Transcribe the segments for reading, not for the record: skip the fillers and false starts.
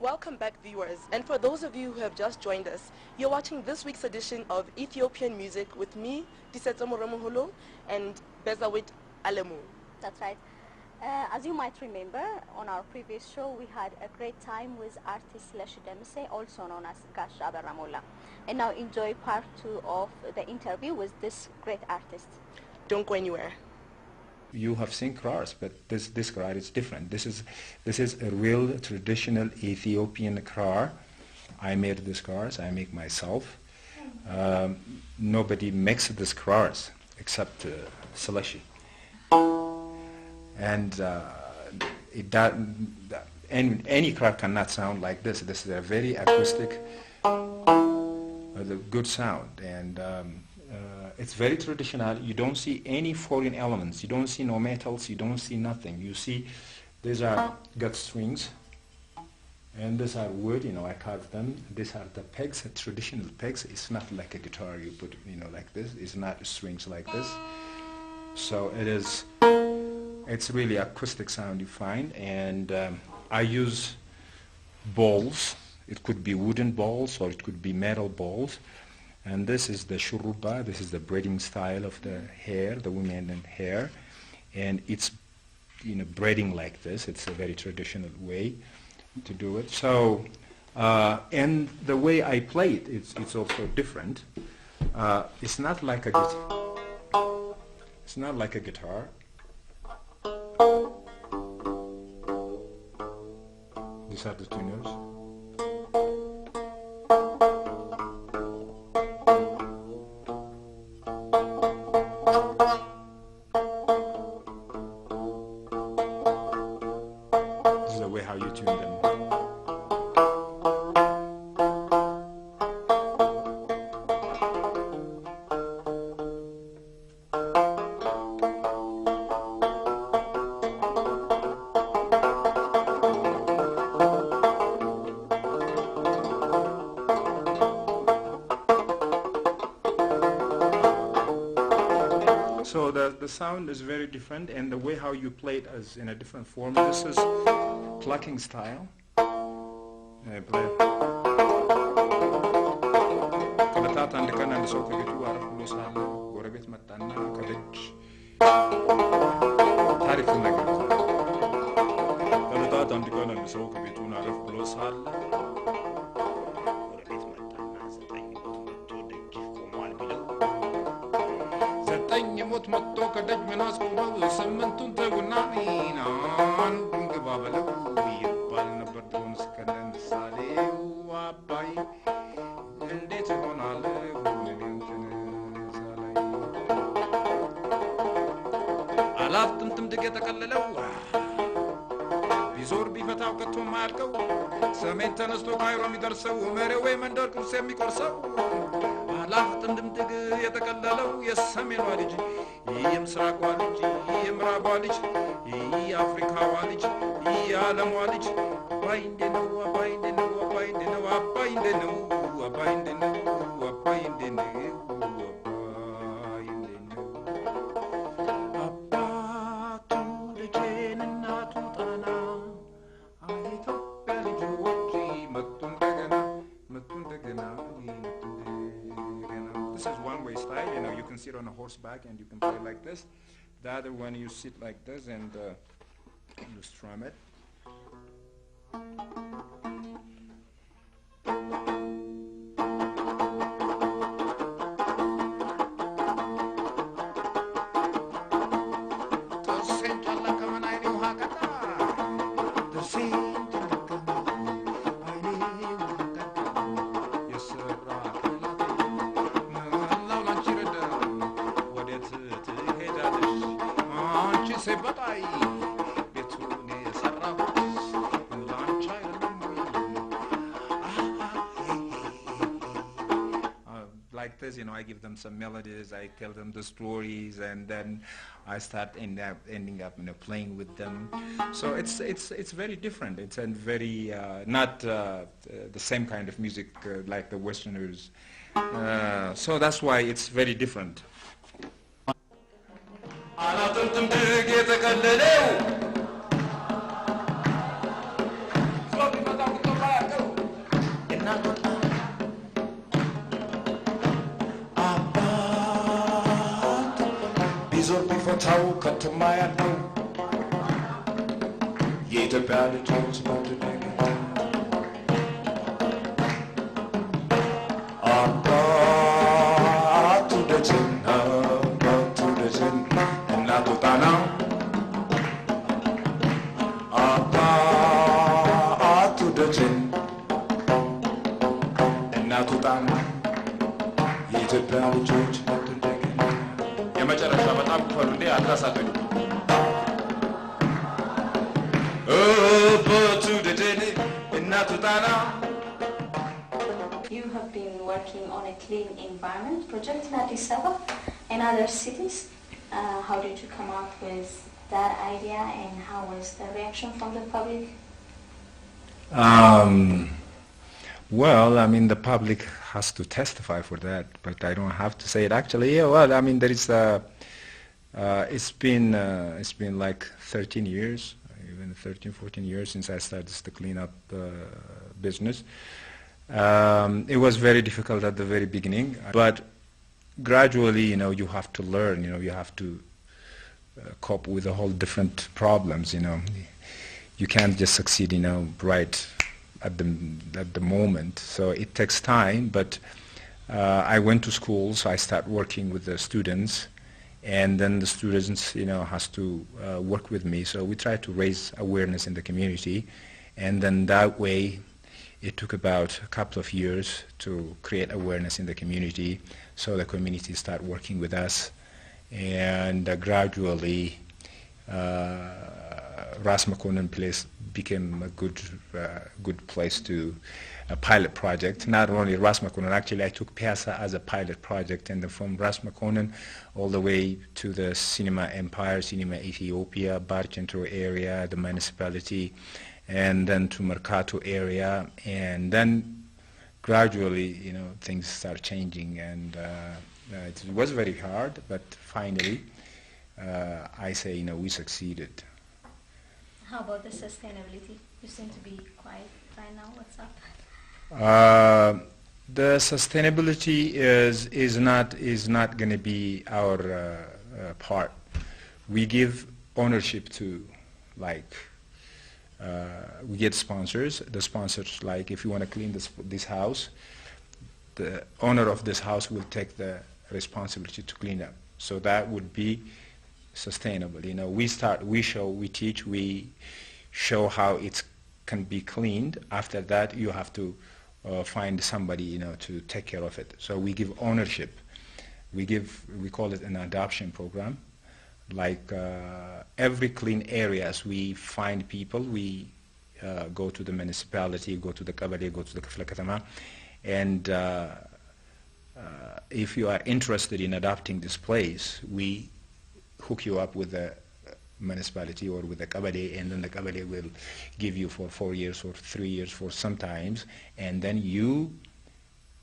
Welcome back, viewers, and for those of you who have just joined us, you're watching this week's edition of Ethiopian Music with me, Disetsomo and Bezawit Alemu. That's right. As you might remember, on our previous show, we had a great time with artist Gash Abera, also known as Gash Abera Molla. And now enjoy part 2 of the interview with this great artist. Don't go anywhere. You have seen crars, but this crar is different. This is a real traditional Ethiopian crar. I made these crars. I make myself. Nobody makes these crars except Seleshi. And any crar cannot sound like this. This is a very acoustic, good sound, and it's very traditional. You don't see any foreign elements. You don't see no metals. You don't see nothing. You see, these are gut strings, and these are wood. I carved them. These are the pegs, traditional pegs. It's not like a guitar. You put, like this. It's not strings like this. So it is. It's really acoustic sound you find, and I use balls. It could be wooden balls or it could be metal balls. And this is the shuruba. This is the braiding style of the hair, the women hair, and it's braiding like this. It's a very traditional way to do it. So, and the way I play it, it's also different. It's not like a guitar. It's not like a guitar. These are the tuners. This is the way how you tune them. So the sound is very different, and the way how you play it is in a different form. This is plucking style. ቢዞር ቢፈታው ከቶ ማያልቀው ሰሜን ተነስቶ ካይሮ የሚደርሰው መሬው መንደር ቅርስ የሚቆርሰው አላፍ ጥምድምድግ የተቀለለው የሰሜኗ ልጅ የምስራቋ ልጅ የምዕራቧ ልጅ የአፍሪካዋ ልጅ የዓለሟ ልጅ አባይ እንደነው አባይ እንደነው አባይ እንደነው አባይ እንደነው አባይ እንደነው አባይ እንደነው This is one way style, you can sit on a horseback and you can play like this. The other one you sit like this and you strum it. Like this, I give them some melodies, I tell them the stories, and then I start ending up playing with them. So it's very different. It's a very not the same kind of music like the Westerners. So that's why it's very different. በየቦታው ከተማ ያለው የኢትዮጵያ ልጆች በድነገ አባቱ ደጀን አባቱ ደጀን እናቱ ጣና አባቱ ደጀን እናቱ ጣና የኢትዮጵያ ልጆች በድነገ የመጨረሻ በጣም ክፈሉ እንዴ አታሳጡኝ አባቱ ደጀን እናቱ ጣና. You have been working on a clean environment project in Addis Ababa and other cities. How did you come up with that idea and how was the reaction from the public? Well, I mean, the public has to testify for that, but I don't have to say it actually. Yeah, well, I mean, there is it's been like 13 years, even 13, 14 years since I started the cleanup business. It was very difficult at the very beginning, but gradually, you have to learn, you have to cope with the whole different problems, You can't just succeed, right at the moment. So it takes time, but I went to school, so I started working with the students, and then the students, has to work with me. So we try to raise awareness in the community, and then that way, it took about a couple of years to create awareness in the community, so the community started working with us, and gradually Ras Makonnen place became a good place to a pilot project. Not only Ras Makonnen, actually I took Piazza as a pilot project, and then from Ras Makonnen all the way to the Cinema Empire, Cinema Ethiopia, Barcentro area, the municipality, and then to Mercato area, and then gradually, things start changing, and it was very hard, but finally, I say, we succeeded. How about the sustainability? You seem to be quiet right now. What's up? The sustainability is not going to be our part. We give ownership to, like. We get sponsors. The sponsors, like, if you want to clean this house, the owner of this house will take the responsibility to clean up. So that would be sustainable. We teach, we show how it can be cleaned. After that, you have to find somebody, to take care of it. So we give ownership. We call it an adoption program. Like every clean areas, we find people, we go to the municipality, go to the Kabale, go to the Kafla Katama, and if you are interested in adopting this place, we hook you up with the municipality or with the Kabale, and then the Kabale will give you for 4 years or 3 years for sometimes, and then you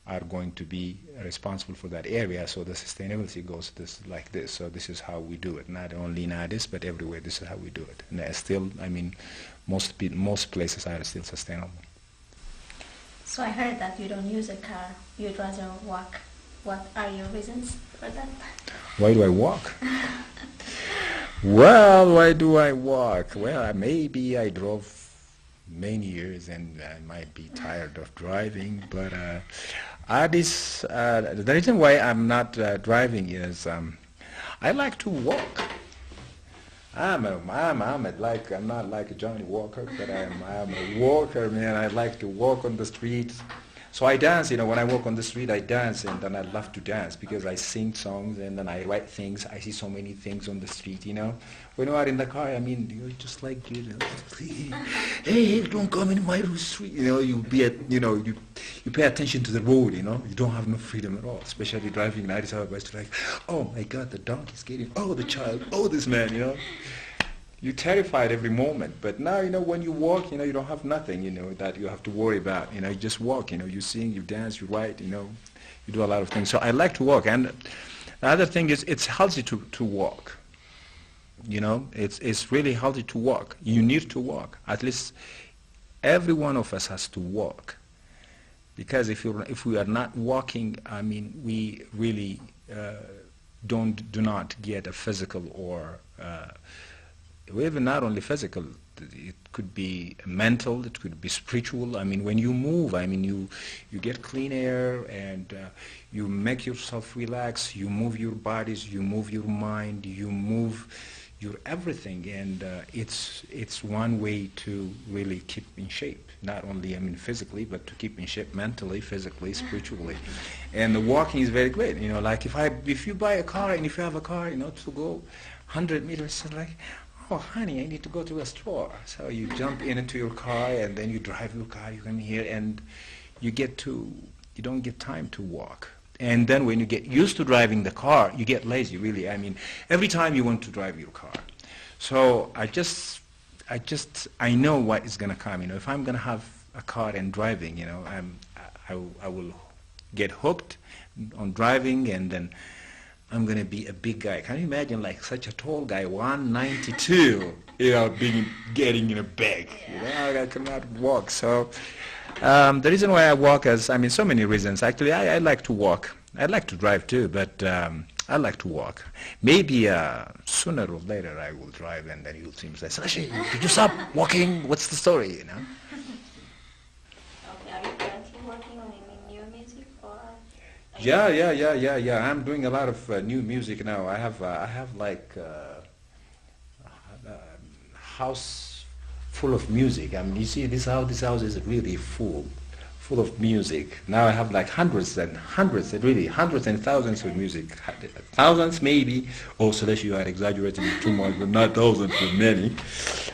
are going to be responsible for that area. So the sustainability goes like this. So this is how we do it. Not only in Addis, but everywhere. This is how we do it. And still, I mean, most places are still sustainable. So I heard that you don't use a car. You'd rather walk. What are your reasons for that? Why do I walk? Well, why do I walk? Well, maybe I drove many years and I might be tired of driving, but Addis, the reason why I'm not driving is I like to walk. I'm not like a Johnny Walker, but I'm a walker, man. I like to walk on the streets. So I dance, when I walk on the street, I dance, and then I love to dance because I sing songs and then I write things. I see so many things on the street, When you are in the car, I mean, you're just like, hey, don't come in my street, you pay attention to the road, You don't have no freedom at all, especially driving in Addis Ababa. It's like, oh my God, the donkey's getting, oh the child, oh this man, You're terrified every moment, but now, when you walk, you don't have nothing, that you have to worry about, you just walk, you sing, you dance, you write, you do a lot of things. So I like to walk, and the other thing is it's healthy to walk, it's really healthy to walk. You need to walk. At least every one of us has to walk, because if we are not walking, I mean, we really do not get a physical or even not only physical, it could be mental, it could be spiritual. I mean, when you move, I mean, you get clean air and you make yourself relax, you move your bodies, you move your mind, you move your everything, and it's one way to really keep in shape, not only, I mean, physically, but to keep in shape mentally, physically, spiritually. And the walking is very great, you know, like if you buy a car and if you have a car, you know, to go 100 meters, it's like, oh, honey, I need to go to a store. So you jump into your car and then you drive your car, you come here, and you don't get time to walk. And then when you get used to driving the car, you get lazy, really. I mean, every time you want to drive your car. So I know what is going to come. You know, if I'm going to have a car and driving, you know, I will get hooked on driving, and then I'm going to be a big guy. Can you imagine, like, such a tall guy, 192, you know, getting in a bag? You know, I cannot walk. So the reason why I walk is, I mean, so many reasons. Actually, I like to walk. I like to drive too, but I like to walk. Maybe sooner or later I will drive, and then you'll see me say, Sashi, did you stop walking? What's the story, you know? Okay, are you currently working on any new music, or? Yeah. I'm doing a lot of new music now. I have like a house full of music. I mean, you see, this house is really full of music. Now I have like hundreds and thousands of music. Thousands maybe. Oh, Celeste, you are exaggerating too much, but not thousands, but many.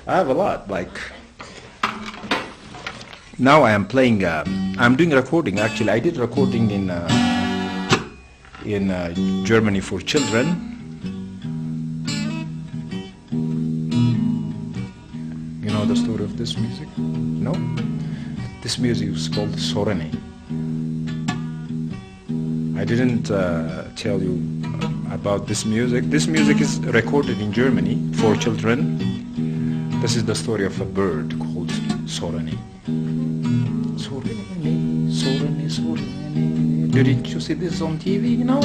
I have a lot. Like, now I am playing, I'm doing recording. Actually, I did recording in Germany for children. You know the story of this music? No? This music is called Sorene. I didn't tell you about this music. This music is recorded in Germany for children. This is the story of a bird called Sorene. Sorene, Sorene, Sorene. Didn't you see this on TV, you know?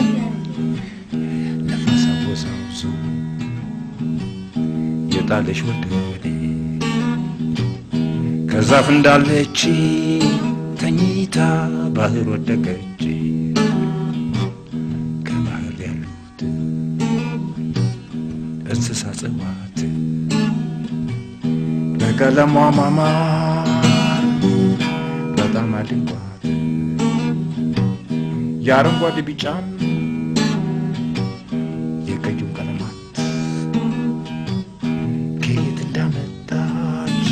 የጣለሽ ወደኔ ከዛፍ እንዳለች ተኝታ ባህር ወደቀች ከባህር ያሉት እንስሳ ጽዋት በቀለሟ ማማር በጣም አድንቋት የአረንጓዴ ቢጫን የቀዩን ቀለማት ከየት እንዳመጣች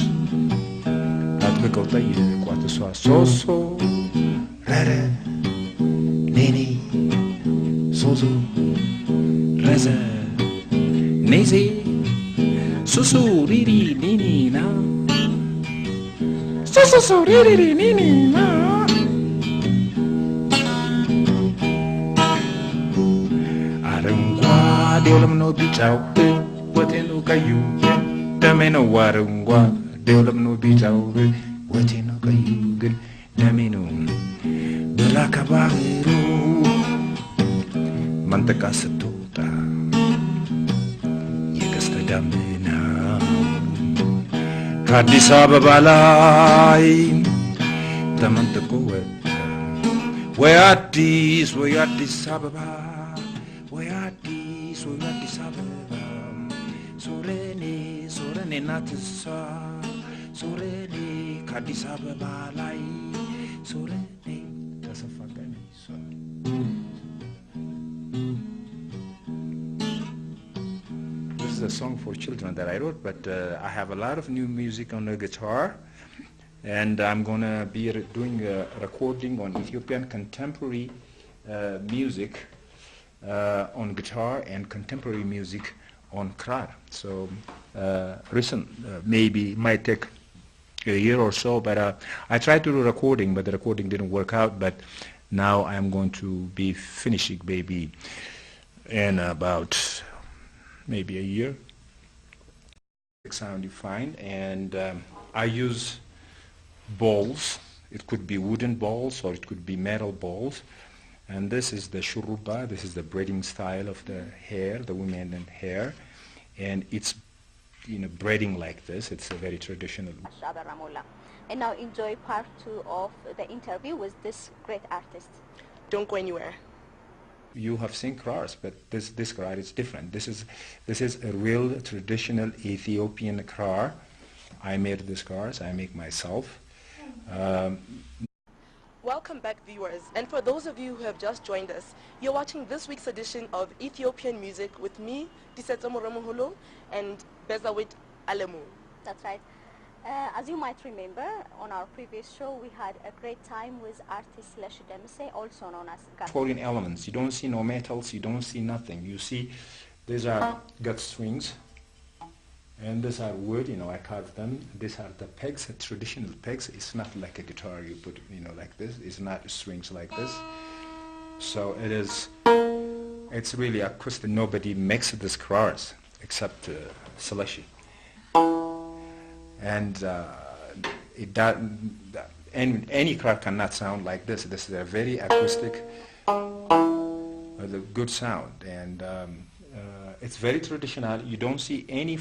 አጥብቀው ጠየቋት። እሷ ሶሶ ረረ ኔኔ ሶሶ ረዘ ኔዜ ሱሱ ሪሪ ኒኒና ሱሱ ሪሪ ኒኒና አረንጓዴው ለምኖ ቢጫው ወቴ ነው ቀዩ ደሜ ነው አረንጓዴው ለምኖ ቢጫው ወቴ ነው ቀዩ ግን ደሜ ነው ብላ ከባህሩ መንጠቃ ስትወጣ የቀስተ ደመና ከአዲስ አበባ ላይ ተመንጥቆ ወጣ። ወይ አዲስ አበባ ወይ አዲስ አበባ ሶረኔ ሶረኔ ናትሳ ሶረኔ ከአዲስ አበባ ላይ ሶረኔ ተሰፋ ቀሚሷ። This is a song for children that I wrote, but I have a lot of new music on the guitar, and I'm gonna be doing a recording on Ethiopian contemporary music on guitar and contemporary music on krar. So maybe might take a year or so, but I tried to do recording, but the recording didn't work out. But now I'm going to be finishing maybe in about maybe a year. Sound you find, and I use balls. It could be wooden balls or it could be metal balls, And this is the shuruba. This is the braiding style of the hair, the women hair, and it's braiding like this. It's a very traditional. Gash Abera Molla. And now enjoy part 2 of the interview with this great artist. Don't go anywhere. You have seen crars, but this krar is different. This is a real traditional Ethiopian krar. I made this crars. I make myself. Welcome back, viewers, and for those of you who have just joined us, you're watching this week's edition of Ethiopian Music with me, Abera and Bezawit Alemu. That's right. As you might remember, on our previous show, we had a great time with artist Gash Abera Molla, also known as Gash. Foreign elements. You don't see no metals. You don't see nothing. You see, these are gut strings, and these are wood. I carved them. These are the pegs, traditional pegs. It's not like a guitar. You put, like this. It's not strings like this. So it is. It's really acoustic. Nobody makes these crars except Seleshi. And any krar cannot sound like this. This is a very acoustic, with a good sound, and it's very traditional. You don't see any